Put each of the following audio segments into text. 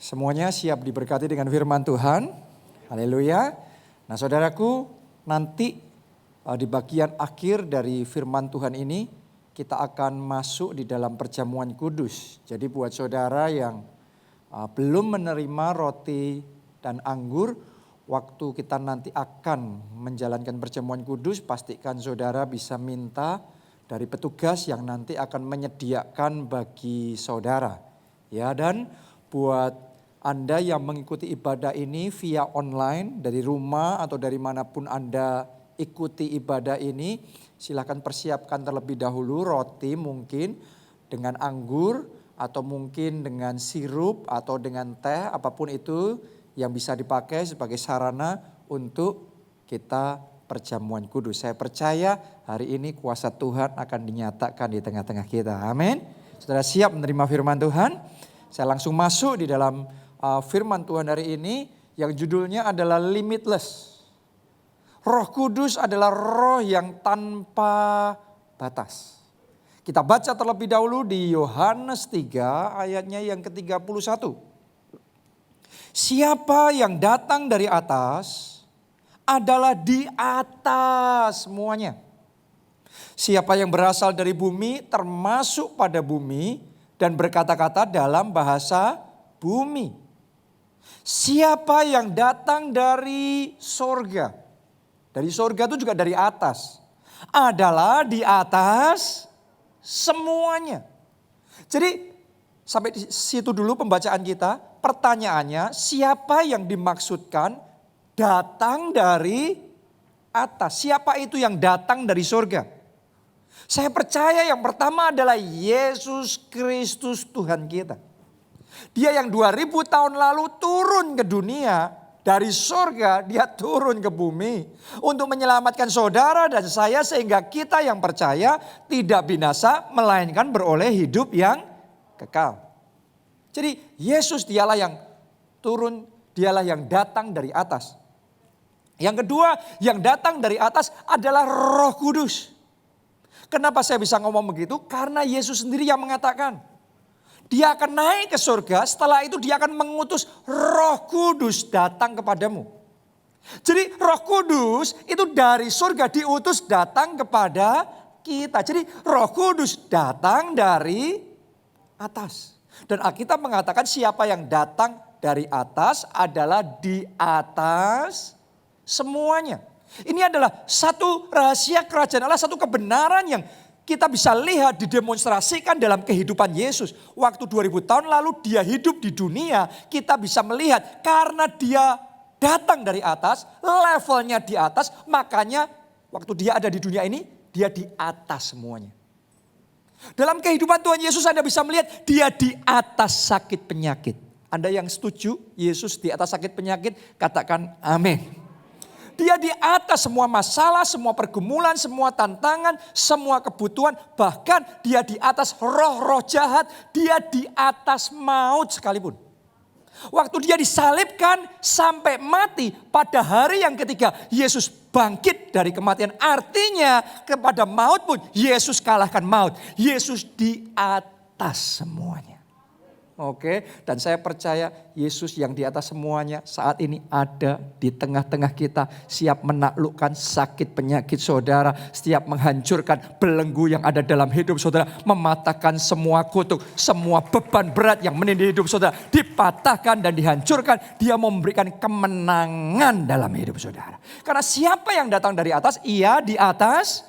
Semuanya siap diberkati dengan firman Tuhan. Haleluya. Nah saudaraku, nanti di bagian akhir dari firman Tuhan ini kita akan masuk di dalam perjamuan kudus. Jadi buat saudara yang belum menerima roti dan anggur, waktu kita nanti akan menjalankan perjamuan kudus, pastikan saudara bisa minta dari petugas yang nanti akan menyediakan bagi saudara. Ya, dan buat Anda yang mengikuti ibadah ini via online dari rumah atau dari manapun Anda ikuti ibadah ini, silakan persiapkan terlebih dahulu roti mungkin dengan anggur atau mungkin dengan sirup atau dengan teh, apapun itu yang bisa dipakai sebagai sarana untuk kita perjamuan kudus. Saya percaya hari ini kuasa Tuhan akan dinyatakan di tengah-tengah kita. Amin. Saudara siap menerima firman Tuhan? Saya langsung masuk di dalam firman Tuhan hari ini yang judulnya adalah limitless. Roh Kudus adalah roh yang tanpa batas. Kita baca terlebih dahulu di Yohanes 3 ayatnya yang ke-31. Siapa yang datang dari atas adalah di atas semuanya. Siapa yang berasal dari bumi termasuk pada bumi dan berkata-kata dalam bahasa bumi. Siapa yang datang dari sorga. Dari sorga itu juga dari atas. Adalah di atas semuanya. Jadi sampai di situ dulu pembacaan kita. Pertanyaannya, siapa yang dimaksudkan datang dari atas? Siapa itu yang datang dari sorga? Saya percaya yang pertama adalah Yesus Kristus Tuhan kita. Dia yang 2000 tahun lalu turun ke dunia dari sorga, dia turun ke bumi untuk menyelamatkan saudara dan saya sehingga kita yang percaya tidak binasa melainkan beroleh hidup yang kekal. Jadi Yesus dialah yang turun, dialah yang datang dari atas. Yang kedua yang datang dari atas adalah Roh Kudus. Kenapa saya bisa ngomong begitu? Karena Yesus sendiri yang mengatakan. Dia akan naik ke surga, setelah itu dia akan mengutus Roh Kudus datang kepadamu. Jadi Roh Kudus itu dari surga diutus datang kepada kita. Jadi Roh Kudus datang dari atas. Dan Alkitab mengatakan siapa yang datang dari atas adalah di atas semuanya. Ini adalah satu rahasia kerajaan Allah, satu kebenaran yang kita bisa lihat didemonstrasikan dalam kehidupan Yesus. Waktu 2000 tahun lalu dia hidup di dunia, kita bisa melihat karena dia datang dari atas, levelnya di atas, makanya waktu dia ada di dunia ini, dia di atas semuanya. Dalam kehidupan Tuhan Yesus Anda bisa melihat dia di atas sakit penyakit. Anda yang setuju Yesus di atas sakit penyakit, katakan amin. Dia di atas semua masalah, semua pergumulan, semua tantangan, semua kebutuhan. Bahkan dia di atas roh-roh jahat. Dia di atas maut sekalipun. Waktu dia disalibkan sampai mati pada hari yang ketiga. Yesus bangkit dari kematian. Artinya kepada maut pun Yesus kalahkan maut. Yesus di atas semuanya. Oke, dan saya percaya Yesus yang di atas semuanya saat ini ada di tengah-tengah kita. Siap menaklukkan sakit penyakit saudara. Siap menghancurkan belenggu yang ada dalam hidup saudara. Mematahkan semua kutuk, semua beban berat yang menindih hidup saudara. Dipatahkan dan dihancurkan. Dia memberikan kemenangan dalam hidup saudara. Karena siapa yang datang dari atas, ia di atas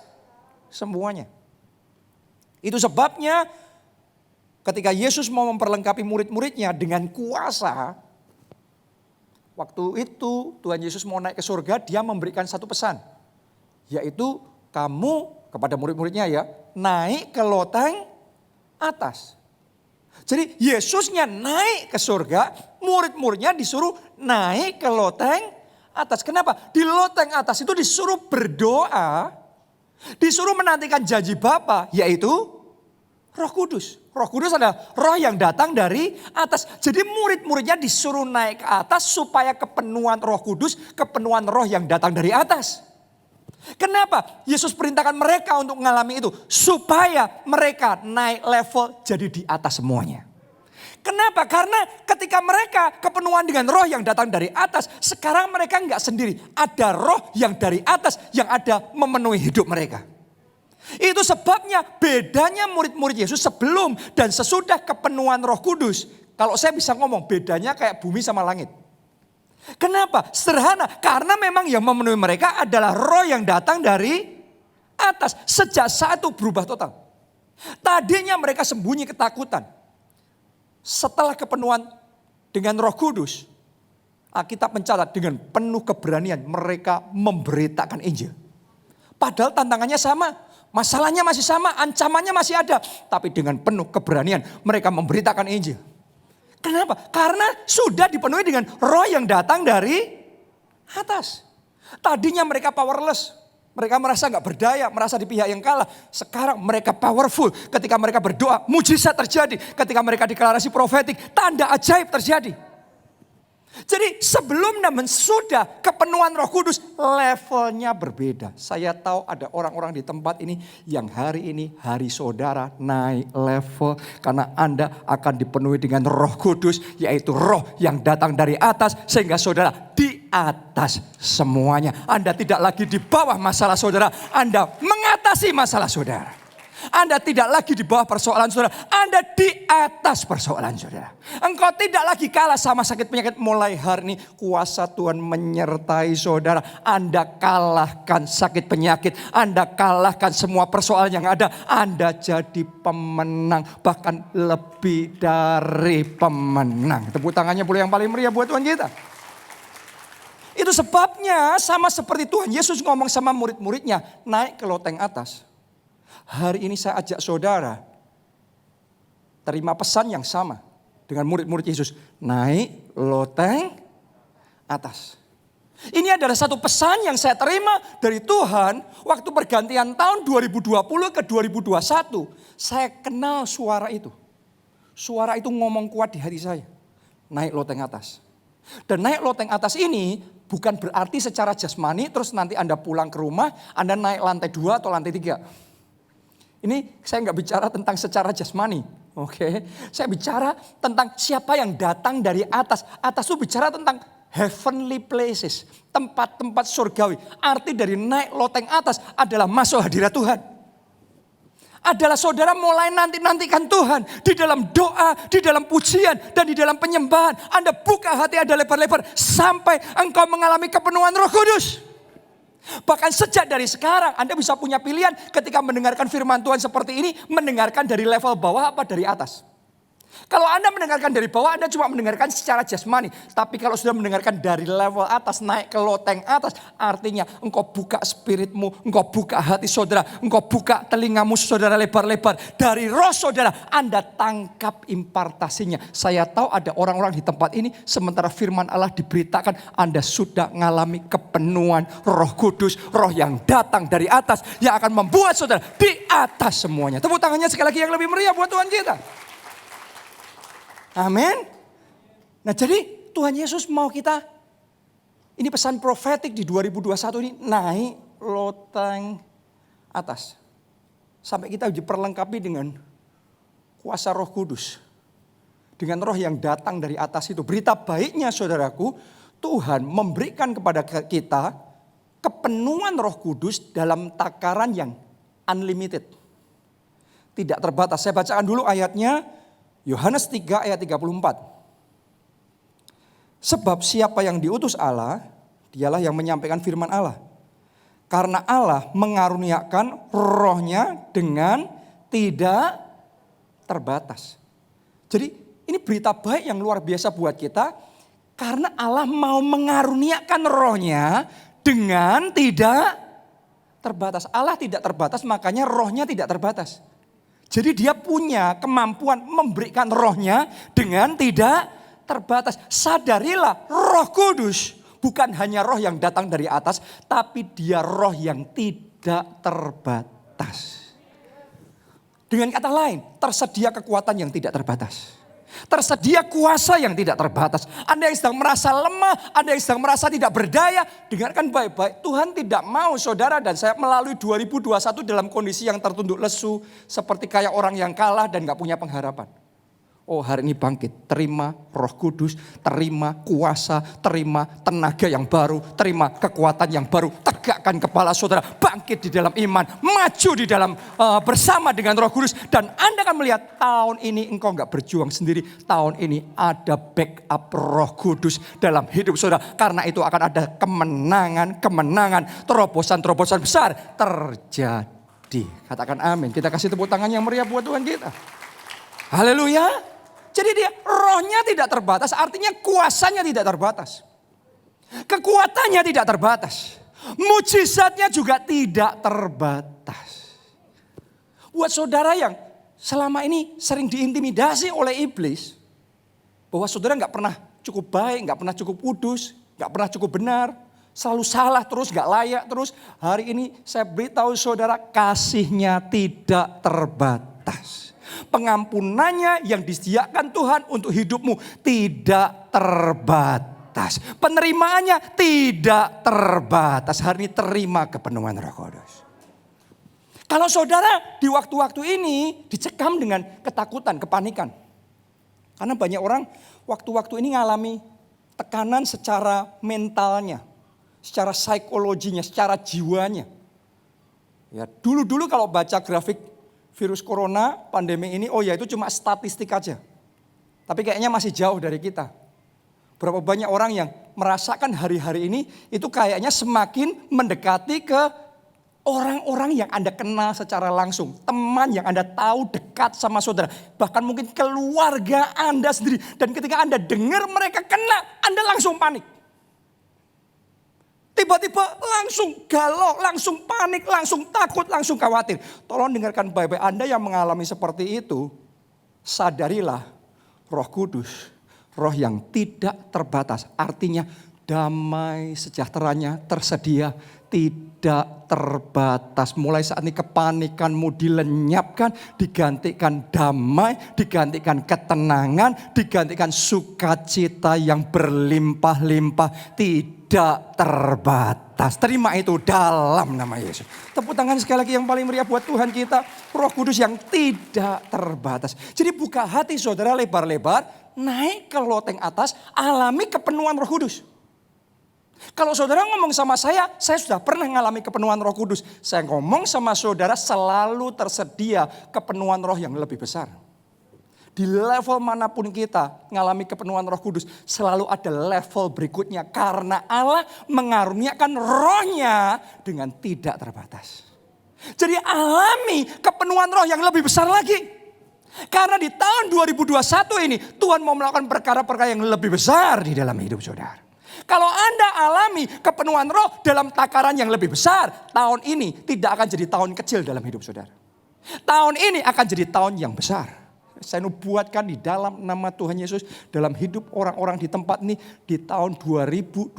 semuanya. Itu sebabnya ketika Yesus mau memperlengkapi murid-muridnya dengan kuasa, waktu itu Tuhan Yesus mau naik ke surga, dia memberikan satu pesan. Yaitu kamu kepada murid-muridnya ya, naik ke loteng atas. Jadi Yesusnya naik ke surga, murid-muridnya disuruh naik ke loteng atas. Kenapa? Di loteng atas itu disuruh berdoa, disuruh menantikan janji Bapa, yaitu Roh Kudus. Roh Kudus adalah roh yang datang dari atas. Jadi murid-muridnya disuruh naik ke atas supaya kepenuhan Roh Kudus, kepenuhan roh yang datang dari atas. Kenapa? Yesus perintahkan mereka untuk mengalami itu. Supaya mereka naik level jadi di atas semuanya. Kenapa? Karena ketika mereka kepenuhan dengan roh yang datang dari atas, sekarang mereka enggak sendiri. Ada roh yang dari atas yang ada memenuhi hidup mereka. Itu sebabnya bedanya murid-murid Yesus sebelum dan sesudah kepenuhan Roh Kudus. Kalau saya bisa ngomong, bedanya kayak bumi sama langit. Kenapa? Sederhana, karena memang yang memenuhi mereka adalah roh yang datang dari atas. Sejak saat itu berubah total. Tadinya mereka sembunyi ketakutan. Setelah kepenuhan dengan Roh Kudus, Alkitab mencatat dengan penuh keberanian mereka memberitakan Injil. Padahal tantangannya sama, masalahnya masih sama, ancamannya masih ada. Tapi dengan penuh keberanian mereka memberitakan Injil. Kenapa? Karena sudah dipenuhi dengan roh yang datang dari atas. Tadinya mereka powerless. Mereka merasa gak berdaya, merasa di pihak yang kalah. Sekarang mereka powerful. Ketika mereka berdoa, mujizat terjadi. Ketika mereka deklarasi profetik, tanda ajaib terjadi. Jadi sebelum dan sudah kepenuhan Roh Kudus, levelnya berbeda. Saya tahu ada orang-orang di tempat ini yang hari ini hari saudara naik level. Karena Anda akan dipenuhi dengan Roh Kudus, yaitu roh yang datang dari atas. Sehingga saudara di atas semuanya. Anda tidak lagi di bawah masalah saudara, Anda mengatasi masalah saudara. Anda tidak lagi di bawah persoalan saudara, Anda di atas persoalan saudara. Engkau tidak lagi kalah sama sakit penyakit. Mulai hari ini kuasa Tuhan menyertai saudara. Anda kalahkan sakit penyakit, Anda kalahkan semua persoalan yang ada. Anda jadi pemenang, bahkan lebih dari pemenang. Tepuk tangannya boleh yang paling meriah buat Tuhan kita. Itu sebabnya sama seperti Tuhan Yesus ngomong sama murid-muridnya, naik ke loteng atas. Hari ini saya ajak saudara terima pesan yang sama dengan murid-murid Yesus. Naik loteng atas. Ini adalah satu pesan yang saya terima dari Tuhan waktu pergantian tahun 2020 ke 2021. Saya kenal suara itu. Suara itu ngomong kuat di hati saya. Naik loteng atas. Dan naik loteng atas ini bukan berarti secara jasmani terus nanti Anda pulang ke rumah, Anda naik lantai 2 atau lantai 3. Ini saya nggak bicara tentang secara jasmani, oke? Saya bicara tentang siapa yang datang dari atas. Atas itu bicara tentang heavenly places, tempat-tempat surgawi. Arti dari naik loteng atas adalah masuk hadirat Tuhan. Adalah saudara mulai nanti-nantikan Tuhan di dalam doa, di dalam pujian, dan di dalam penyembahan. Anda buka hati Anda lebar-lebar sampai engkau mengalami kepenuhan Roh Kudus. Bahkan sejak dari sekarang Anda bisa punya pilihan ketika mendengarkan firman Tuhan seperti ini. Mendengarkan dari level bawah apa dari atas. Kalau Anda mendengarkan dari bawah, Anda cuma mendengarkan secara jasmani. Tapi kalau sudah mendengarkan dari level atas, naik ke loteng atas, artinya engkau buka spiritmu, engkau buka hati saudara, engkau buka telingamu saudara lebar-lebar. Dari roh saudara, Anda tangkap impartasinya. Saya tahu ada orang-orang di tempat ini, sementara firman Allah diberitakan, Anda sudah mengalami kepenuhan Roh Kudus, roh yang datang dari atas, yang akan membuat saudara di atas semuanya. Tepuk tangannya sekali lagi yang lebih meriah buat Tuhan kita. Amin. Nah jadi Tuhan Yesus mau kita, ini pesan profetik di 2021 ini, naik loteng atas. Sampai kita diperlengkapi dengan kuasa Roh Kudus. Dengan roh yang datang dari atas itu. Berita baiknya saudaraku, Tuhan memberikan kepada kita kepenuhan Roh Kudus dalam takaran yang unlimited. Tidak terbatas. Saya bacakan dulu ayatnya. Yohanes 3 ayat 34. Sebab siapa yang diutus Allah, dialah yang menyampaikan firman Allah. Karena Allah mengaruniakan rohnya dengan tidak terbatas. Jadi ini berita baik yang luar biasa buat kita. Karena Allah mau mengaruniakan rohnya dengan tidak terbatas. Allah tidak terbatas, makanya rohnya tidak terbatas. Jadi dia punya kemampuan memberikan rohnya dengan tidak terbatas. Sadarilah Roh Kudus bukan hanya roh yang datang dari atas, tapi dia roh yang tidak terbatas. Dengan kata lain, tersedia kekuatan yang tidak terbatas. Tersedia kuasa yang tidak terbatas. Anda yang sedang merasa lemah, Anda yang sedang merasa tidak berdaya, dengarkan baik-baik. Tuhan tidak mau saudara dan saya melalui 2021 dalam kondisi yang tertunduk lesu. Seperti kayak orang yang kalah dan gak punya pengharapan. Oh hari ini bangkit, terima Roh Kudus, terima kuasa, terima tenaga yang baru, terima kekuatan yang baru. Tegakkan kepala saudara, bangkit di dalam iman, maju di dalam bersama dengan Roh Kudus. Dan Anda akan melihat tahun ini engkau gak berjuang sendiri. Tahun ini ada backup Roh Kudus dalam hidup saudara. Karena itu akan ada kemenangan, terobosan-terobosan besar terjadi. Katakan amin, kita kasih tepuk tangan yang meriah buat Tuhan kita. Haleluya. Jadi dia rohnya tidak terbatas, artinya kuasanya tidak terbatas. Kekuatannya tidak terbatas. Mujizatnya juga tidak terbatas. Buat saudara yang selama ini sering diintimidasi oleh iblis. Bahwa saudara gak pernah cukup baik, gak pernah cukup kudus, gak pernah cukup benar. Selalu salah terus, gak layak terus. Hari ini saya beritahu saudara, kasihnya tidak terbatas. Pengampunannya yang disediakan Tuhan untuk hidupmu tidak terbatas. Penerimaannya tidak terbatas. Hari ini terima kepenuhan Roh Kudus. Kalau saudara di waktu-waktu ini dicekam dengan ketakutan, kepanikan. Karena banyak orang waktu-waktu ini ngalami tekanan secara mentalnya, secara psikologinya, secara jiwanya. Ya, dulu-dulu kalau baca grafik virus corona, pandemi ini, oh ya itu cuma statistik aja. Tapi kayaknya masih jauh dari kita. Berapa banyak orang yang merasakan hari-hari ini, itu kayaknya semakin mendekati ke orang-orang yang Anda kenal secara langsung. Teman yang Anda tahu dekat sama saudara. Bahkan mungkin keluarga Anda sendiri. Dan ketika Anda dengar mereka kena, Anda langsung panik. Tiba-tiba langsung galau, langsung panik, langsung takut, langsung khawatir. Tolong dengarkan baik-baik, Anda yang mengalami seperti itu, sadarilah Roh Kudus, roh yang tidak terbatas. Artinya damai sejahteranya tersedia, tidak terbatas. Mulai saat ini kepanikanmu dilenyapkan, digantikan damai, digantikan ketenangan, digantikan sukacita yang berlimpah-limpah. Tidak terbatas. Terima itu dalam nama Yesus. Tepuk tangan sekali lagi yang paling meriah buat Tuhan kita. Roh Kudus yang tidak terbatas. Jadi buka hati saudara lebar-lebar. Naik ke loteng atas. Alami kepenuhan Roh Kudus. Kalau saudara ngomong sama saya sudah pernah mengalami kepenuhan Roh Kudus. Saya ngomong sama saudara selalu tersedia kepenuhan roh yang lebih besar. Di level manapun kita mengalami kepenuhan Roh Kudus, selalu ada level berikutnya. Karena Allah mengaruniakan rohnya dengan tidak terbatas. Jadi alami kepenuhan roh yang lebih besar lagi. Karena di tahun 2021 ini Tuhan mau melakukan perkara-perkara yang lebih besar di dalam hidup saudara. Kalau Anda alami kepenuhan roh dalam takaran yang lebih besar, tahun ini tidak akan jadi tahun kecil dalam hidup saudara. Tahun ini akan jadi tahun yang besar. Saya nubuatkan di dalam nama Tuhan Yesus, dalam hidup orang-orang di tempat ini, di tahun 2021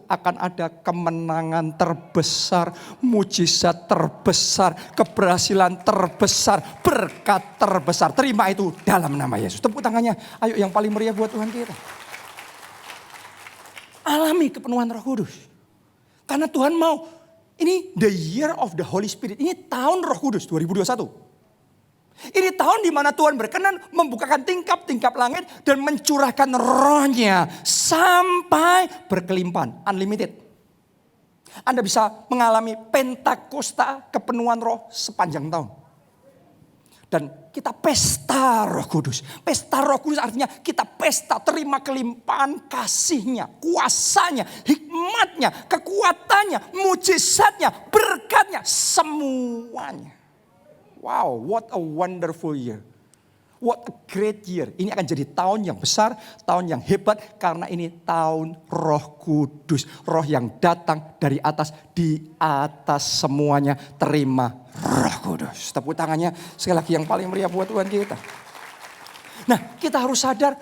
akan ada kemenangan terbesar, mujizat terbesar, keberhasilan terbesar, berkat terbesar. Terima itu dalam nama Yesus. Tepuk tangannya, ayo yang paling meriah buat Tuhan kita. Alami kepenuhan Roh Kudus. Karena Tuhan mau, ini the year of the Holy Spirit. Ini tahun Roh Kudus 2021. Ini tahun di mana Tuhan berkenan membukakan tingkap-tingkap langit dan mencurahkan rohnya sampai berkelimpahan, unlimited. Anda bisa mengalami Pentakosta kepenuhan roh sepanjang tahun. Dan kita pesta Roh Kudus. Pesta Roh Kudus artinya kita pesta terima kelimpahan kasihnya, kuasanya, hikmatnya, kekuatannya, mujizatnya, berkatnya, semuanya. Wow, what a wonderful year. What a great year. Ini akan jadi tahun yang besar, tahun yang hebat. Karena ini tahun Roh Kudus. Roh yang datang dari atas, di atas semuanya. Terima Roh Kudus. Tepuk tangannya sekali lagi yang paling meriah buat Tuhan kita. Nah, kita harus sadar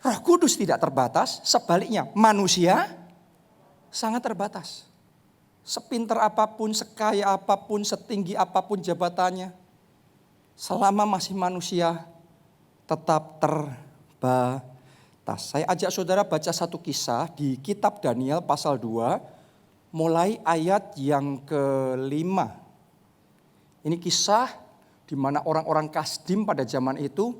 Roh Kudus tidak terbatas. Sebaliknya manusia sangat terbatas. Sepintar apapun, sekaya apapun, setinggi apapun jabatannya. Selama masih manusia tetap terbatas. Saya ajak saudara baca satu kisah di kitab Daniel pasal 2. Mulai ayat yang ke-5. Ini kisah di mana orang-orang Kasdim pada zaman itu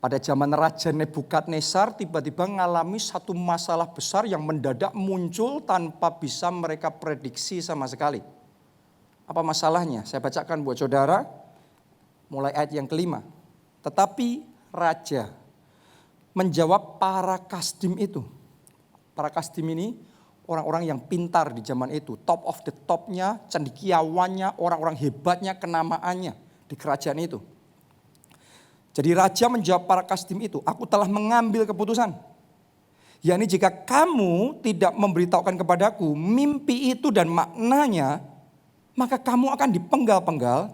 Pada zaman Raja Nebukadnezar tiba-tiba mengalami satu masalah besar yang mendadak muncul tanpa bisa mereka prediksi sama sekali. Apa masalahnya? Saya bacakan buat saudara mulai ayat yang kelima. Tetapi raja menjawab para kasdim itu. Para kasdim ini orang-orang yang pintar di zaman itu. Top of the topnya, cendekiawannya, orang-orang hebatnya, kenamaannya di kerajaan itu. Jadi raja menjawab para kasdim itu, aku telah mengambil keputusan. Yakni jika kamu tidak memberitahukan kepadaku mimpi itu dan maknanya, maka kamu akan dipenggal-penggal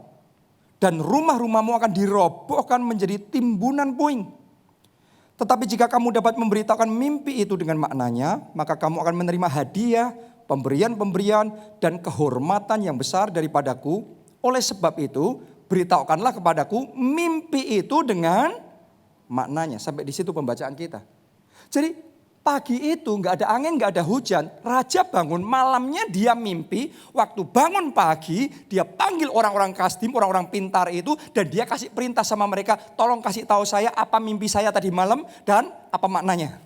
dan rumah-rumahmu akan dirobohkan menjadi timbunan puing. Tetapi jika kamu dapat memberitahukan mimpi itu dengan maknanya, maka kamu akan menerima hadiah, pemberian-pemberian dan kehormatan yang besar daripadaku. Oleh sebab itu, beritahukanlah kepadaku mimpi itu dengan maknanya. Sampai di situ pembacaan kita. Jadi pagi itu nggak ada angin, nggak ada hujan. Raja bangun, malamnya dia mimpi. Waktu bangun pagi, dia panggil orang-orang kasdim, orang-orang pintar itu. Dan dia kasih perintah sama mereka, tolong kasih tahu saya apa mimpi saya tadi malam dan apa maknanya.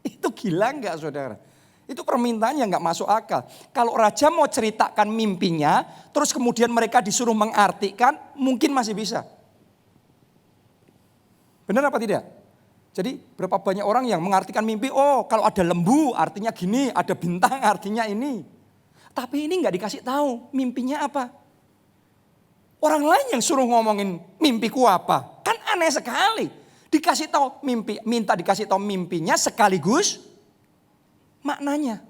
Itu gila nggak saudara? Itu permintaan yang gak masuk akal. Kalau raja mau ceritakan mimpinya, terus kemudian mereka disuruh mengartikan, mungkin masih bisa. Benar apa tidak? Jadi berapa banyak orang yang mengartikan mimpi, oh kalau ada lembu artinya gini, ada bintang artinya ini. Tapi ini gak dikasih tahu mimpinya apa. Orang lain yang suruh ngomongin mimpiku apa. Kan aneh sekali. Dikasih tahu mimpi, minta dikasih tahu mimpinya sekaligus maknanya.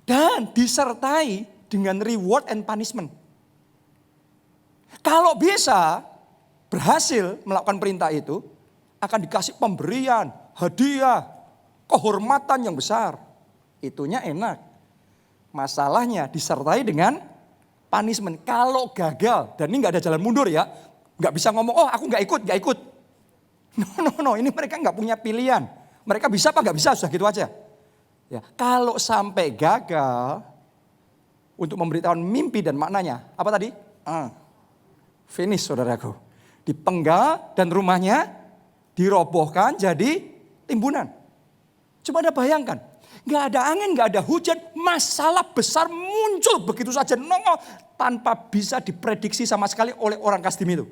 Dan disertai dengan reward and punishment. Kalau bisa berhasil melakukan perintah itu, akan dikasih pemberian, hadiah, kehormatan yang besar. Itunya enak. Masalahnya disertai dengan punishment. Kalau gagal, dan ini gak ada jalan mundur ya. Gak bisa ngomong, oh aku gak ikut. No, ini mereka gak punya pilihan. Mereka bisa apa gak bisa, sudah gitu aja. Ya, kalau sampai gagal untuk memberitahukan mimpi dan maknanya, apa tadi? Finish saudaraku. Dipenggal dan rumahnya dirobohkan jadi timbunan. Coba Anda bayangkan, gak ada angin, gak ada hujan, masalah besar muncul begitu saja nongol tanpa bisa diprediksi sama sekali oleh orang kasdim itu.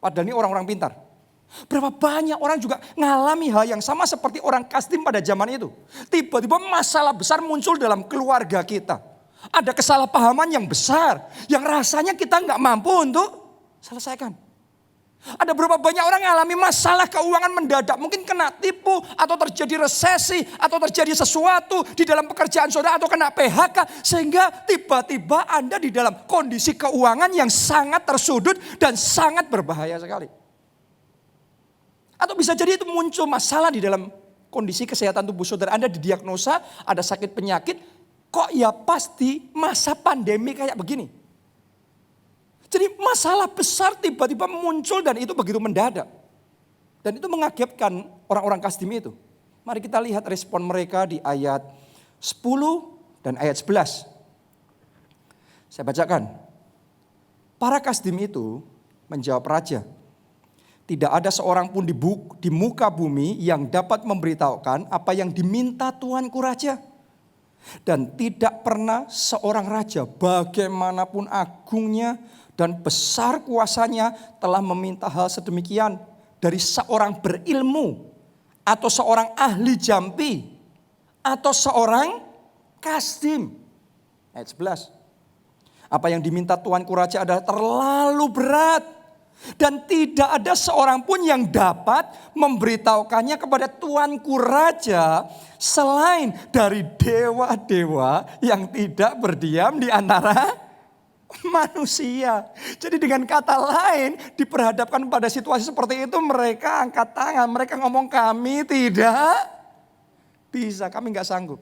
Padahal ini orang-orang pintar. Berapa banyak orang juga ngalami hal yang sama seperti orang kasdim pada zaman itu. Tiba-tiba masalah besar muncul dalam keluarga kita. Ada kesalahpahaman yang besar yang rasanya kita nggak mampu untuk selesaikan. Ada berapa banyak orang ngalami masalah keuangan mendadak. Mungkin kena tipu atau terjadi resesi atau terjadi sesuatu di dalam pekerjaan saudara atau kena PHK. Sehingga tiba-tiba Anda di dalam kondisi keuangan yang sangat tersudut dan sangat berbahaya sekali. Atau bisa jadi itu muncul masalah di dalam kondisi kesehatan tubuh saudara. Anda didiagnosa ada sakit penyakit. Kok ya pasti masa pandemi kayak begini. Jadi masalah besar tiba-tiba muncul dan itu begitu mendadak. Dan itu mengagetkan orang-orang kasdim itu. Mari kita lihat respon mereka di ayat 10 dan ayat 11. Saya bacakan. Para kasdim itu menjawab raja. Tidak ada seorang pun di muka bumi yang dapat memberitahukan apa yang diminta Tuanku Raja. Dan tidak pernah seorang raja bagaimanapun agungnya dan besar kuasanya telah meminta hal sedemikian dari seorang berilmu atau seorang ahli jampi atau seorang kasdim. Ayat 11. Apa yang diminta Tuanku Raja adalah terlalu berat. Dan tidak ada seorang pun yang dapat memberitahukannya kepada Tuanku Raja selain dari dewa-dewa yang tidak berdiam di antara manusia. Jadi dengan kata lain diperhadapkan pada situasi seperti itu mereka angkat tangan. Mereka ngomong kami tidak bisa, kami gak sanggup.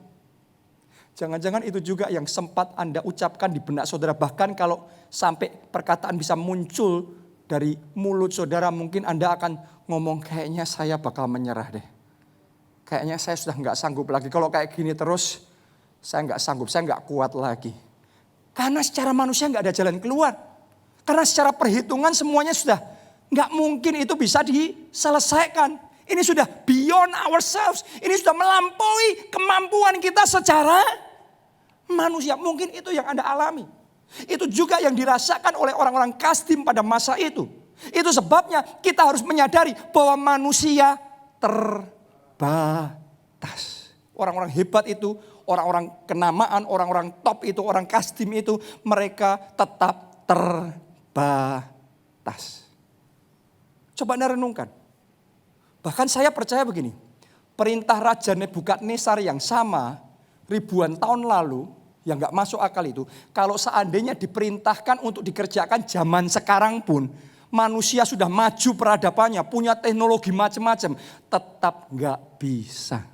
Jangan-jangan itu juga yang sempat Anda ucapkan di benak saudara. Bahkan kalau sampai perkataan bisa muncul dari mulut saudara mungkin Anda akan ngomong kayaknya saya bakal menyerah deh. Kayaknya saya sudah gak sanggup lagi. Kalau kayak gini terus saya gak sanggup, saya gak kuat lagi. Karena secara manusia gak ada jalan keluar. Karena secara perhitungan semuanya sudah Nggak mungkin itu bisa diselesaikan. Ini sudah beyond ourselves. Ini sudah melampaui kemampuan kita secara manusia. Mungkin itu yang Anda alami. Itu juga yang dirasakan oleh orang-orang Kasdim pada masa itu. Itu sebabnya kita harus menyadari bahwa manusia terbatas. Orang-orang hebat itu, orang-orang kenamaan, orang-orang top itu, orang Kasdim itu, mereka tetap terbatas. Coba Anda renungkan. Bahkan saya percaya begini, perintah Raja Nebukadnezar yang sama ribuan tahun lalu, yang gak masuk akal itu, kalau seandainya diperintahkan untuk dikerjakan zaman sekarang pun, manusia sudah maju peradabannya, punya teknologi macam-macam, tetap gak bisa.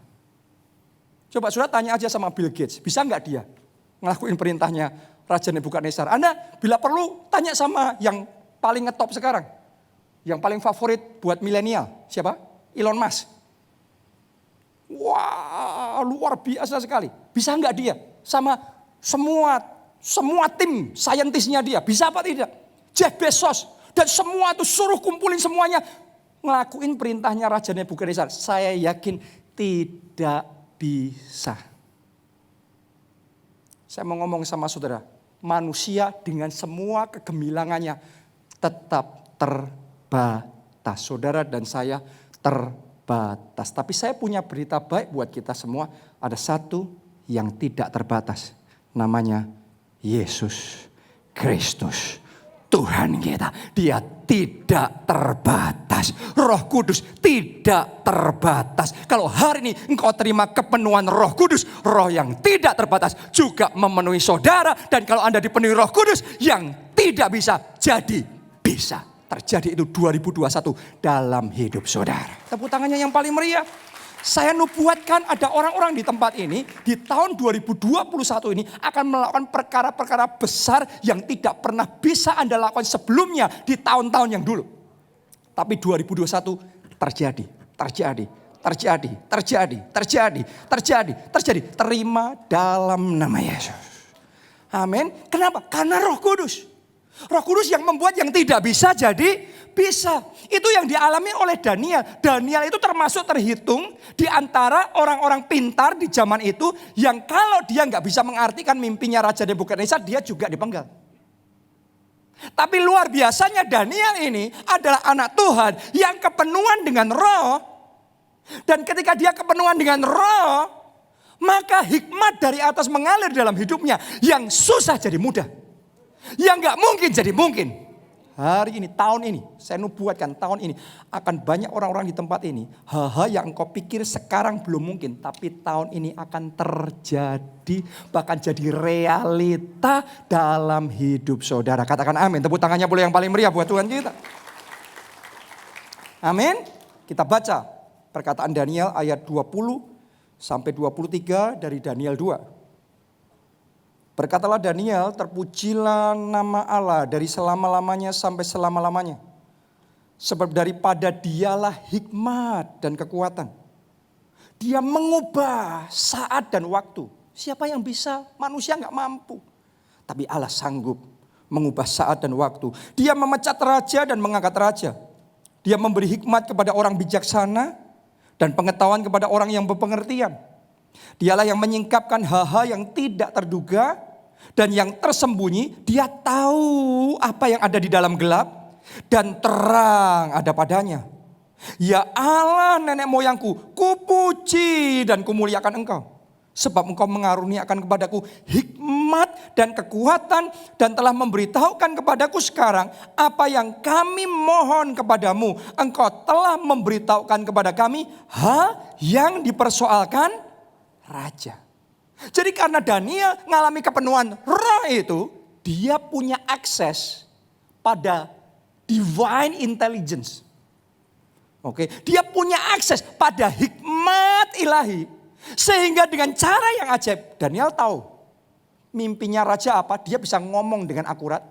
Coba saudara tanya aja sama Bill Gates, bisa gak dia ngelakuin perintahnya Raja Nebukadnezar? Anda bila perlu tanya sama yang paling ngetop sekarang, yang paling favorit buat milenial, siapa? Elon Musk. Wah, luar biasa sekali. Bisa nggak dia? Sama semua tim saintisnya dia. Bisa apa tidak? Jeff Bezos. Dan semua itu suruh kumpulin semuanya. Ngelakuin perintahnya Raja Nebukadnezar. Saya yakin tidak bisa. Saya mau ngomong sama saudara. Manusia dengan semua kegemilangannya tetap terbatas. Saudara dan saya terbatas. Tapi saya punya berita baik buat kita semua. Ada satu yang tidak terbatas. Namanya Yesus Kristus. Tuhan kita. Dia tidak terbatas. Roh Kudus tidak terbatas. Kalau hari ini engkau terima kepenuhan Roh Kudus. Roh yang tidak terbatas juga memenuhi saudara. Dan kalau Anda dipenuhi Roh Kudus, yang tidak bisa jadi bisa. Terjadi itu 2021 dalam hidup saudara. Tepuk tangannya yang paling meriah. Saya nubuatkan ada orang-orang di tempat ini di tahun 2021 ini akan melakukan perkara-perkara besar yang tidak pernah bisa Anda lakukan sebelumnya di tahun-tahun yang dulu. Tapi 2021 terjadi. Terima dalam nama Yesus. Amin. Kenapa? Karena Roh Kudus. Roh Kudus yang membuat yang tidak bisa jadi bisa. Itu yang dialami oleh Daniel. Daniel itu termasuk terhitung di antara orang-orang pintar di zaman itu. Yang kalau dia nggak bisa mengartikan mimpinya Raja Nebukadnezar, dia juga dipenggal. Tapi luar biasanya Daniel ini adalah anak Tuhan yang kepenuhan dengan roh. Dan ketika dia kepenuhan dengan roh, maka hikmat dari atas mengalir dalam hidupnya. Yang susah jadi mudah. Yang gak mungkin jadi mungkin. Hari ini, tahun ini, saya nubuatkan tahun ini akan banyak orang-orang di tempat ini. Hal-hal yang engkau pikir sekarang belum mungkin, tapi tahun ini akan terjadi, bahkan jadi realita dalam hidup saudara. Katakan amin. Tepuk tangannya boleh yang paling meriah buat Tuhan kita. Amin. Kita baca perkataan Daniel ayat 20 sampai 23 dari Daniel 2. Berkatalah Daniel, terpujilah nama Allah dari selama-lamanya sampai selama-lamanya. Sebab daripada dialah hikmat dan kekuatan. Dia mengubah saat dan waktu. Siapa yang bisa? Manusia gak mampu. Tapi Allah sanggup mengubah saat dan waktu. Dia memecat raja dan mengangkat raja. Dia memberi hikmat kepada orang bijaksana dan pengetahuan kepada orang yang berpengertian. Dialah yang menyingkapkan hal-hal yang tidak terduga dan yang tersembunyi. Dia tahu apa yang ada di dalam gelap dan terang ada padanya. Ya Allah nenek moyangku, kupuji dan kumuliakan engkau. Sebab engkau mengaruniakan kepadaku hikmat dan kekuatan dan telah memberitahukan kepadaku sekarang apa yang kami mohon kepadamu. Engkau telah memberitahukan kepada kami hal yang dipersoalkan raja. Jadi karena Daniel mengalami kepenuhan roh itu, dia punya akses pada divine intelligence. Oke, dia punya akses pada hikmat ilahi. Sehingga dengan cara yang ajaib, Daniel tahu mimpinya raja apa, dia bisa ngomong dengan akurat.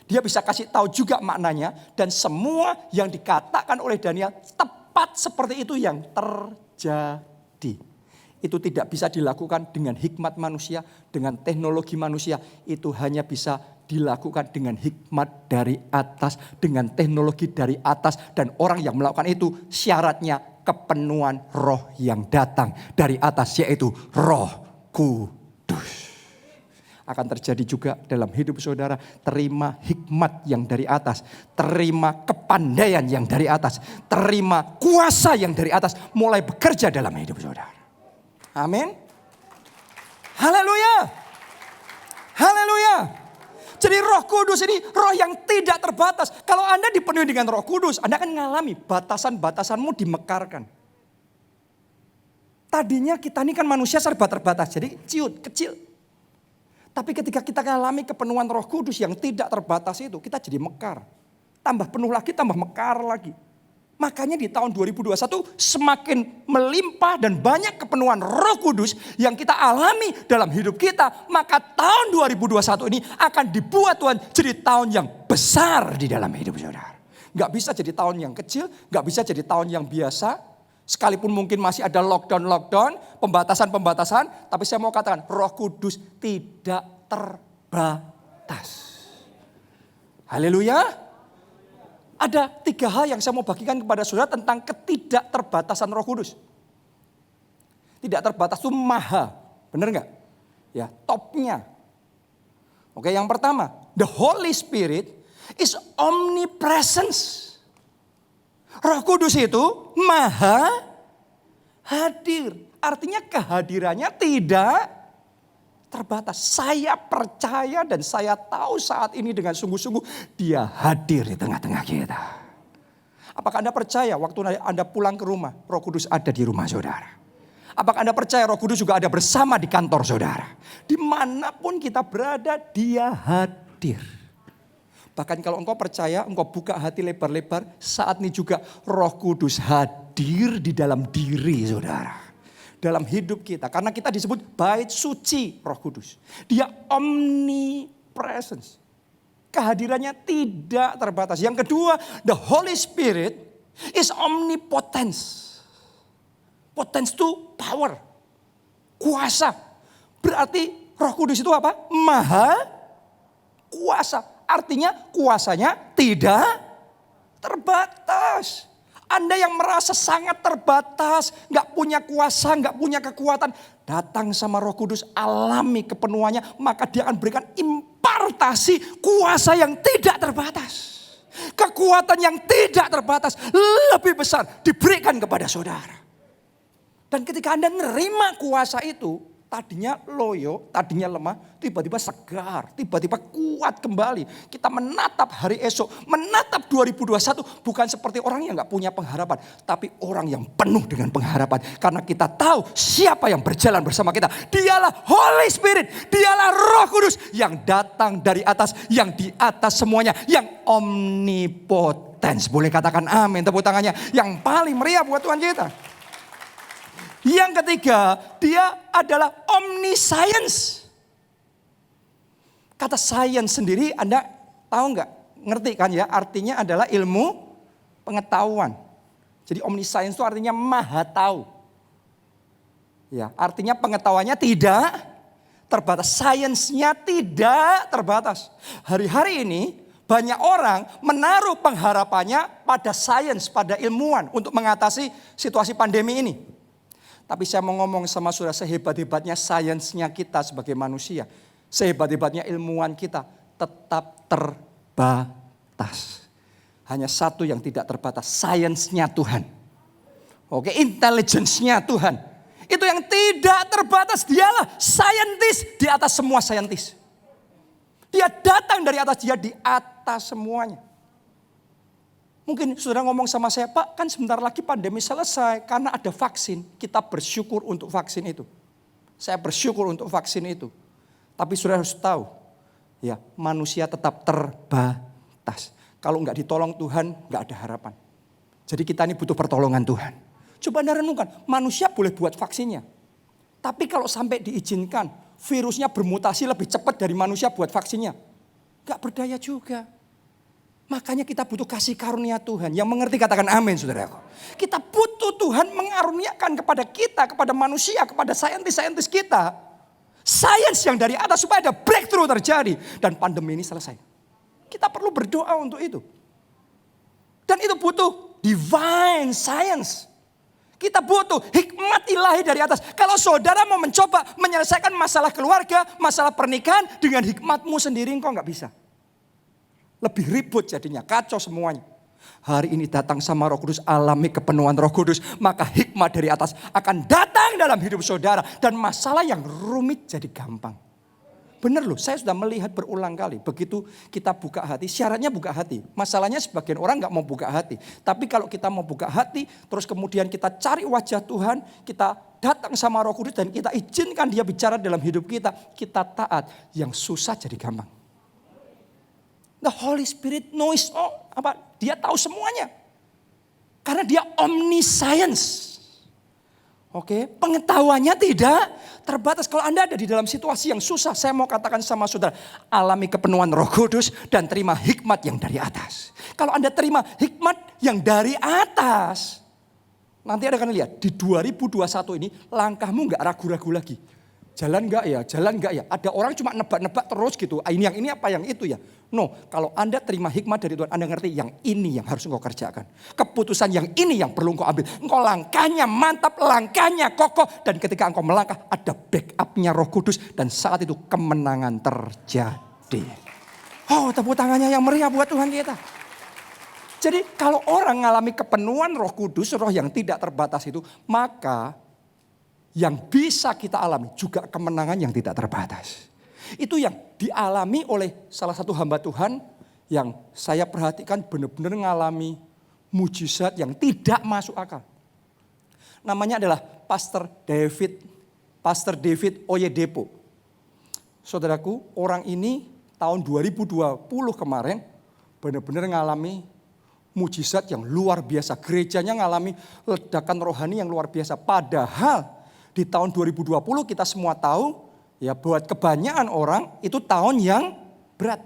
Dia bisa kasih tahu juga maknanya. Dan semua yang dikatakan oleh Daniel tepat seperti itu yang terjadi. Itu tidak bisa dilakukan dengan hikmat manusia, dengan teknologi manusia. Itu hanya bisa dilakukan dengan hikmat dari atas, dengan teknologi dari atas. Dan orang yang melakukan itu syaratnya kepenuhan roh yang datang dari atas, yaitu Roh Kudus. Akan terjadi juga dalam hidup saudara, terima hikmat yang dari atas, terima kepandaian yang dari atas, terima kuasa yang dari atas, mulai bekerja dalam hidup saudara. Amin. Haleluya. Haleluya. Jadi Roh Kudus ini roh yang tidak terbatas. Kalau Anda dipenuhi dengan Roh Kudus, Anda akan mengalami batasan-batasanmu dimekarkan. Tadinya kita ini kan manusia serba terbatas, jadi ciut, kecil. Tapi ketika kita mengalami kepenuhan Roh Kudus yang tidak terbatas itu, kita jadi mekar. Tambah penuh lagi, tambah mekar lagi. Makanya di tahun 2021 semakin melimpah dan banyak kepenuhan Roh Kudus yang kita alami dalam hidup kita. Maka tahun 2021 ini akan dibuat Tuhan jadi tahun yang besar di dalam hidup saudara. Gak bisa jadi tahun yang kecil, gak bisa jadi tahun yang biasa. Sekalipun mungkin masih ada lockdown, pembatasan. Tapi saya mau katakan Roh Kudus tidak terbatas. Haleluya. Ada 3 hal yang saya mau bagikan kepada saudara tentang ketidakterbatasan Roh Kudus. Tidak terbatas itu maha. Benar gak? Ya, topnya. Oke, yang pertama. The Holy Spirit is omnipresence. Roh Kudus itu maha hadir. Artinya kehadirannya tidak terbatas. Saya percaya dan saya tahu saat ini dengan sungguh-sungguh dia hadir di tengah-tengah kita. Apakah Anda percaya waktu Anda pulang ke rumah, Roh Kudus ada di rumah saudara? Apakah Anda percaya Roh Kudus juga ada bersama di kantor saudara? Dimanapun kita berada, dia hadir. Bahkan kalau engkau percaya, engkau buka hati lebar-lebar, saat ini juga Roh Kudus hadir di dalam diri saudara. Dalam hidup kita. Karena kita disebut bait suci Roh Kudus. Dia omnipresence. Kehadirannya tidak terbatas. Yang kedua, the Holy Spirit is omnipotence. Potence itu power. Kuasa. Berarti Roh Kudus itu apa? Maha kuasa. Artinya kuasanya tidak terbatas. Anda yang merasa sangat terbatas, gak punya kuasa, gak punya kekuatan. Datang sama Roh Kudus, alami kepenuhannya. Maka dia akan berikan impartasi kuasa yang tidak terbatas. Kekuatan yang tidak terbatas, lebih besar diberikan kepada saudara. Dan ketika Anda menerima kuasa itu, tadinya loyo, tadinya lemah, tiba-tiba segar, tiba-tiba kuat kembali. Kita menatap hari esok, menatap 2021 bukan seperti orang yang gak punya pengharapan. Tapi orang yang penuh dengan pengharapan. Karena kita tahu siapa yang berjalan bersama kita. Dialah Holy Spirit, dialah Roh Kudus yang datang dari atas, yang di atas semuanya, yang omnipotens. Boleh katakan amin, tepuk tangannya. Yang paling meriah buat Tuhan kita. Yang ketiga, dia adalah omniscience. Kata science sendiri Anda tahu nggak? Ngerti kan ya? Artinya adalah ilmu pengetahuan. Jadi omniscience itu artinya maha tahu. Ya, artinya pengetahuannya tidak terbatas. Science-nya tidak terbatas. Hari-hari ini banyak orang menaruh pengharapannya pada sains, pada ilmuwan untuk mengatasi situasi pandemi ini. Tapi saya mau ngomong sama saudara, sehebat-hebatnya sainsnya kita sebagai manusia, sehebat-hebatnya ilmuwan kita, tetap terbatas. Hanya satu yang tidak terbatas, sainsnya Tuhan. Oke, intelligence-nya Tuhan. Itu yang tidak terbatas, dialah saintis di atas semua saintis. Dia datang dari atas, dia di atas semuanya. Mungkin saudara ngomong sama saya, Pak kan sebentar lagi pandemi selesai karena ada vaksin. Kita bersyukur untuk vaksin itu. Saya bersyukur untuk vaksin itu. Tapi saudara harus tahu, ya manusia tetap terbatas. Kalau nggak ditolong Tuhan, nggak ada harapan. Jadi kita ini butuh pertolongan Tuhan. Coba Anda renungkan, manusia boleh buat vaksinnya. Tapi kalau sampai diizinkan, virusnya bermutasi lebih cepat dari manusia buat vaksinnya. Nggak berdaya juga. Makanya kita butuh kasih karunia Tuhan. Yang mengerti katakan amin saudaraku. Kita butuh Tuhan mengaruniakan kepada kita, kepada manusia, kepada saintis-saintis kita. Sains yang dari atas supaya ada breakthrough terjadi. Dan pandemi ini selesai. Kita perlu berdoa untuk itu. Dan itu butuh divine science. Kita butuh hikmat ilahi dari atas. Kalau saudara mau mencoba menyelesaikan masalah keluarga, masalah pernikahan dengan hikmatmu sendiri, engkau nggak bisa. Lebih ribut jadinya, kacau semuanya. Hari ini datang sama Roh Kudus, alami kepenuhan Roh Kudus. Maka hikmat dari atas akan datang dalam hidup saudara. Dan masalah yang rumit jadi gampang. Benar loh, saya sudah melihat berulang kali. Begitu kita buka hati, syaratnya buka hati. Masalahnya sebagian orang gak mau buka hati. Tapi kalau kita mau buka hati, terus kemudian kita cari wajah Tuhan, kita datang sama Roh Kudus dan kita izinkan dia bicara dalam hidup kita taat. Yang susah jadi gampang. The Holy Spirit knows dia tahu semuanya. Karena dia omniscience. Oke, pengetahuannya tidak terbatas. Kalau Anda ada di dalam situasi yang susah, saya mau katakan sama saudara, alami kepenuhan Roh Kudus dan terima hikmat yang dari atas. Kalau Anda terima hikmat yang dari atas, nanti Anda akan lihat di 2021 ini langkahmu gak ragu-ragu lagi. Jalan gak ya, jalan gak ya. Ada orang cuma nebak-nebak terus gitu. Ini yang ini apa yang itu ya. No, kalau Anda terima hikmat dari Tuhan, Anda ngerti yang ini yang harus engkau kerjakan. Keputusan yang ini yang perlu engkau ambil. Engkau langkahnya mantap, langkahnya kokoh. Dan ketika engkau melangkah, ada backupnya Roh Kudus. Dan saat itu kemenangan terjadi. Oh, tepuk tangannya yang meriah buat Tuhan kita. Jadi kalau orang mengalami kepenuhan Roh Kudus, roh yang tidak terbatas itu, maka yang bisa kita alami juga kemenangan yang tidak terbatas. Itu yang dialami oleh salah satu hamba Tuhan yang saya perhatikan benar-benar mengalami mujizat yang tidak masuk akal. Namanya adalah Pastor David Oyedepo. Saudaraku, orang ini tahun 2020 kemarin benar-benar mengalami mujizat yang luar biasa. Gerejanya mengalami ledakan rohani yang luar biasa. Padahal di tahun 2020 kita semua tahu ya buat kebanyakan orang itu tahun yang berat.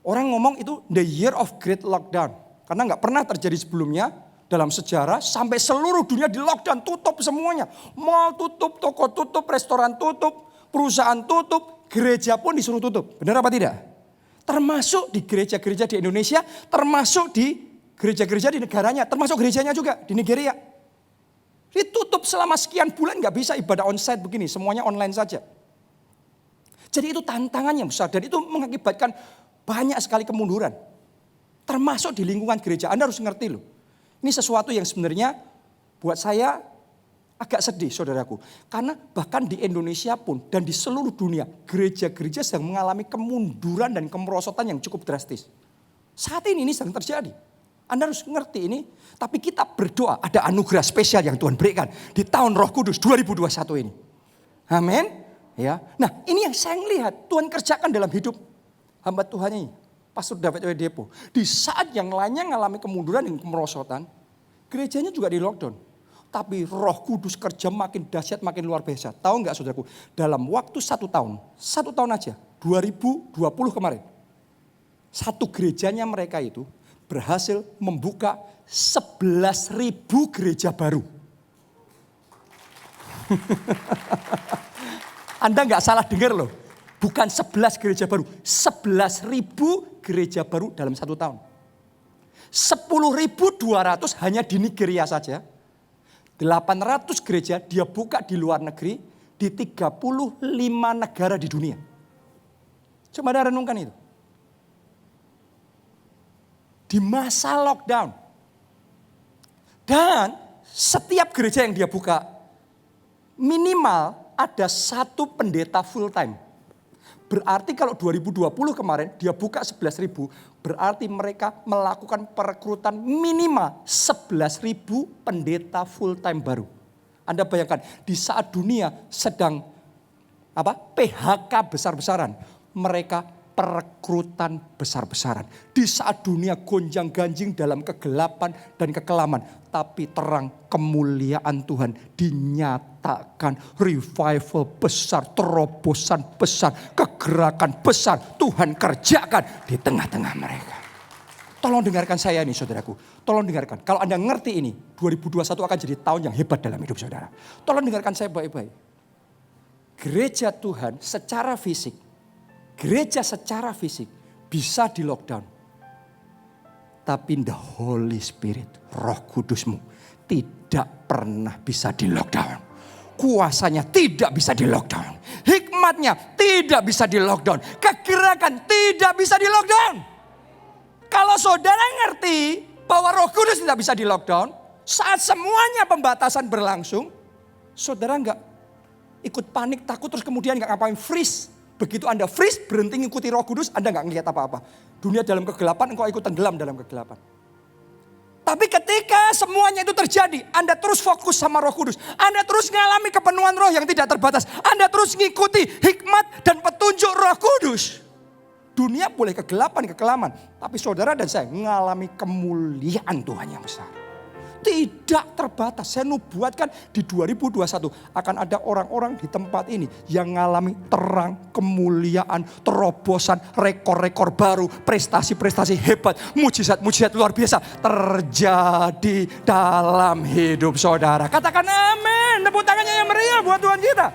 Orang ngomong itu the year of great lockdown. Karena nggak pernah terjadi sebelumnya dalam sejarah sampai seluruh dunia di lockdown, tutup semuanya. Mall tutup, toko tutup, restoran tutup, perusahaan tutup, gereja pun disuruh tutup. Benar apa tidak? Termasuk di gereja-gereja di Indonesia, termasuk di gereja-gereja di negaranya, termasuk gerejanya juga di Nigeria. Ditutup selama sekian bulan gak bisa ibadah onsite begini. Semuanya online saja. Jadi itu tantangan yang besar. Dan itu mengakibatkan banyak sekali kemunduran. Termasuk di lingkungan gereja. Anda harus ngerti loh. Ini sesuatu yang sebenarnya buat saya agak sedih saudaraku. Karena bahkan di Indonesia pun dan di seluruh dunia. Gereja-gereja sedang mengalami kemunduran dan kemerosotan yang cukup drastis. Saat ini sedang terjadi. Anda harus ngerti ini. Tapi kita berdoa ada anugerah spesial yang Tuhan berikan di tahun Roh Kudus 2021 ini. Amin. Ya. Nah ini yang saya lihat Tuhan kerjakan dalam hidup hamba Tuhan ini. Pastor David Oyedepo. Di saat yang lainnya mengalami kemunduran dan kemerosotan. Gerejanya juga di lockdown. Tapi Roh Kudus kerja makin dahsyat, makin luar biasa. Tahu nggak saudaraku? Dalam waktu 1 tahun. 1 tahun aja. 2020 kemarin. Satu gerejanya mereka itu berhasil membuka 11.000 gereja baru. Anda nggak salah dengar loh. Bukan 11 gereja baru. 11.000 gereja baru dalam 1 tahun. 10.200 hanya di Nigeria saja. 800 gereja dia buka di luar negeri. Di 35 negara di dunia. Coba Anda renungkan itu. Di masa lockdown. Dan setiap gereja yang dia buka, minimal ada 1 pendeta full time. Berarti kalau 2020 kemarin dia buka 11.000, berarti mereka melakukan perekrutan minimal 11.000 pendeta full time baru. Anda bayangkan di saat dunia sedang PHK besar-besaran, mereka perekrutan besar-besaran. Di saat dunia gonjang-ganjing dalam kegelapan dan kekelaman. Tapi terang kemuliaan Tuhan dinyatakan. Revival besar, terobosan besar, kegerakan besar. Tuhan kerjakan di tengah-tengah mereka. Tolong dengarkan saya nih saudaraku. Tolong dengarkan. Kalau Anda ngerti ini, 2021 akan jadi tahun yang hebat dalam hidup saudara. Tolong dengarkan saya baik-baik. gereja Tuhan secara fisik, gereja secara fisik bisa di lockdown. Tapi the Holy Spirit, Roh Kudusmu tidak pernah bisa di lockdown. Kuasanya tidak bisa di lockdown. Hikmatnya tidak bisa di lockdown. Kegerakan tidak bisa di lockdown. Kalau saudara ngerti bahwa Roh Kudus tidak bisa di lockdown, saat semuanya pembatasan berlangsung, saudara enggak ikut panik, takut, terus kemudian enggak ngapain, freeze. Begitu Anda freeze, berhenti ngikuti Roh Kudus, Anda enggak ngelihat apa-apa. Dunia dalam kegelapan, engkau ikut tenggelam dalam kegelapan. Tapi ketika semuanya itu terjadi, Anda terus fokus sama Roh Kudus. Anda terus mengalami kepenuhan roh yang tidak terbatas. Anda terus ngikuti hikmat dan petunjuk Roh Kudus. Dunia boleh kegelapan, kekelaman. Tapi saudara dan saya mengalami kemuliaan Tuhan yang besar. Tidak terbatas. Saya nubuatkan di 2021 akan ada orang-orang di tempat ini yang mengalami terang, kemuliaan, terobosan, rekor-rekor baru, prestasi-prestasi hebat, mujizat-mujizat luar biasa terjadi dalam hidup saudara. Katakan amin. Tepuk tangannya yang meriah buat Tuhan kita.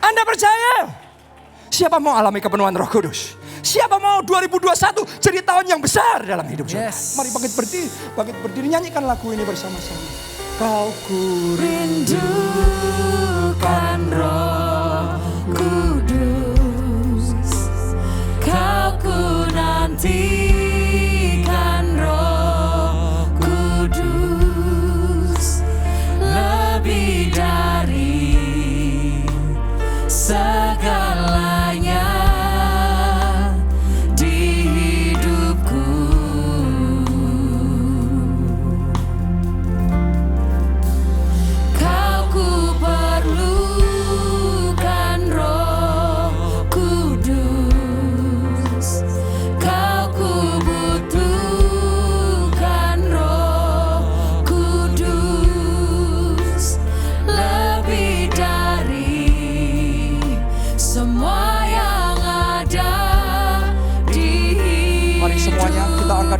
Anda percaya? Siapa mau alami kepenuhan Roh Kudus? Siapa mau 2021 jadi tahun yang besar dalam hidup saudara? Mari bangkit berdiri nyanyikan lagu ini bersama-sama. Kau ku rindukan Roh Kudus, kau ku nantikan Roh Kudus, lebih dari segalanya.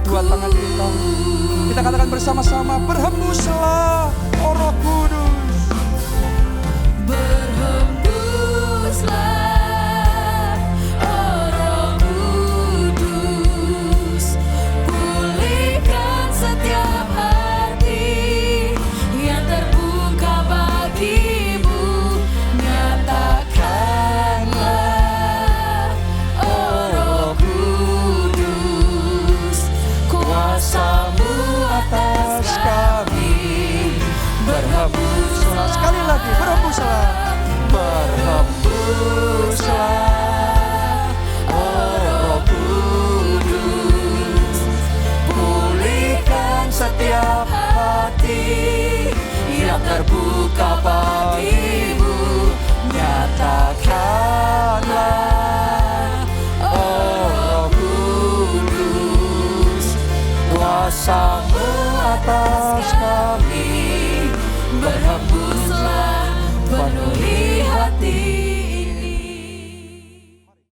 Dua tangan kita katakan bersama-sama, berhembuslah oh Roh Kudus, berhembuslah oh Roh Kudus, pulihkan setiap hati yang terbuka bagimu, nyatakanlah oh Roh Kudus, kuasa-Mu atas kami, berhembuslah. Sekali lagi, berhembuslah, berhembuslah oh Roh Kudus, pulihkan setiap hati yang terbuka bagimu, nyatakanlah oh Roh Kudus, kuasa-Mu atas kami, berhembuslah.